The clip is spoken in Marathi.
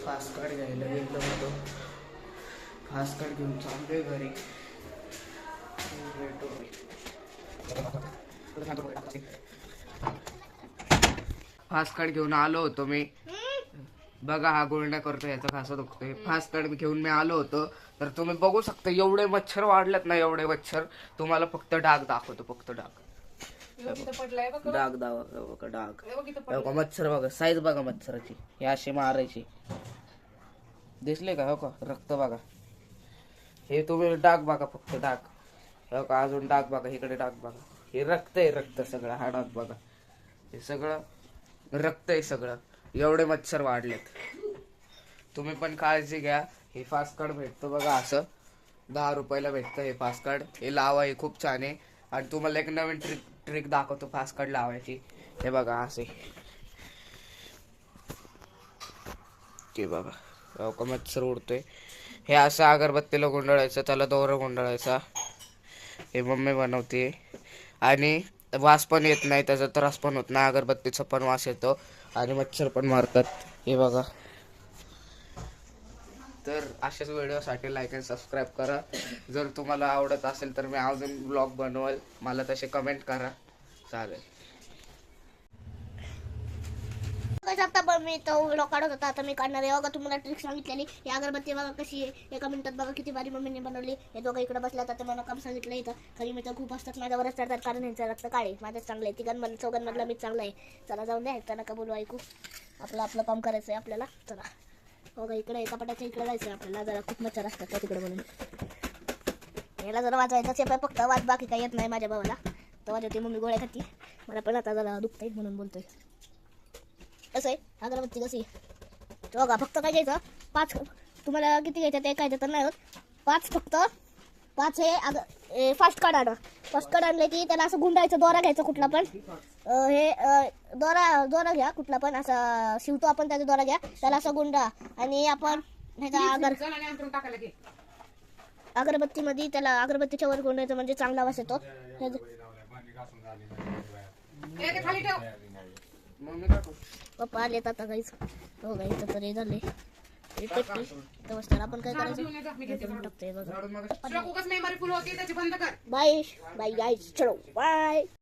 फास्ट कार्ड घ्यायला गेलो होतो. फास्ट कार्ड घेऊन चाललोय घरी. फास्ट कार्ड घेऊन आलो होतो मी. बघा हा गुळण्या करतो, याचा घासा दुखतोय. फास्ट कार्ड घेऊन मी आलो होतो. तर तुम्ही बघू शकता एवढे मच्छर वाढलेत ना, एवढे मच्छर. तुम्हाला फक्त डाग दाखवतो, फक्त डाग. डाग बघा, डाग बघा, मच्छर बघा, साईज बघा मच्छराची. हे अशी मारायची, दिसले का? हो का, रक्त बघा. हे तुम्ही डाग बघा, फक्त डाग. हो का, अजून डाग बघा, इकडे डाग बघा. हे रक्त आहे, रक्त सगळं. हा डाग बघा, हे सगळं रक्त आहे सगळं. एवढे मच्छर वाढलेत. तुम्ही पण काळजी घ्या. हे फास्ट कार्ड भेटतं बघा, असं 10 रुपयाला भेटतं हे फास्ट कार्ड. हे लावा, हे खूप छान आहे. आणि तुम्हाला एक नवीन ट्रिक दाखवतो फास्ट कार्ड लावायची. हे बघा असे, ते बघा का मच्छर उडतोय. हे असं अगरबत्तीला गुंडाळायचं, त्याला दोरा गुंडाळायचा. हे मम्मी बनवते. आणि वास पण येत नाही, त्याचा त्रास पण होत नाही. अगरबत्तीचा पण वास येतो आणि मच्छर पण मारतात. हे बघा. तर अशाच व्हिडिओसाठी लाईक आणि सबस्क्राईब करा. जर तुम्हाला आवडत असेल तर मी अजून ब्लॉग बनवेल. मला तसे कमेंट करा, चालेल. आता पण मी तो व्हिडिओ काढत होता, आता मी काढणार आहे. बघा तुम्हाला ट्रिक सांगितलेली. ही अगरबत्ती बघा कशी आहे, एका मिनिटात बघा किती भारी मम्मीने बनवली. हे दोघं इकडे बसल्या, तर मला काम सांगितलं. इथं खरी मी तर खूप असतात माझ्यावरच चढतात, कारण ह्यांचं रक्त काळे, माझंच चांगलं आहे. तिघांमधलं चौघांमधला मीच चांगलं आहे. चला जाऊन द्या, ह्याचं नका बोलू, ऐकू. आपलं काम करायचं आहे आपल्याला. चला बघा, इकडे एका पटाच्या इकडे जायचं आहे आपल्याला. जरा खूप मच्छर असतात त्या तिकडे म्हणून. याला जरा वाजवायचं आहे फक्त, वाज बाकी काही येत नाही माझ्या भावाला. तर वाजवते मम्मी, गोळ्या खाती. मला पण आता जरा दुखतंय म्हणून बोलतोय. कसं आहे अगरबत्ती कशी बघा. फक्त काय घ्यायचं, 5. तुम्हाला किती घ्यायचं ते काय तर नाही होत. 5 फक्त 5 हे फास्ट कार्ड आणा. फास्ट कार्ड आणलं की त्याला असं गुंडायचं. दोरा घ्यायचा कुठला पण. हे दोरा घ्या कुठला पण, असा शिवतो आपण त्याचा दोरा घ्या, त्याला असं गुंडा. आणि आपण ह्याचा अगरबत्तीमध्ये त्याला अगरबत्तीच्या वर गुंडायचं, म्हणजे चांगला वास येतो. पप्पा आले आता गाईच. हो गाईच तर हे झाले. आपण काय करायचं, टाकतोय बघा. बाय बाय गाईज, चलो बाय.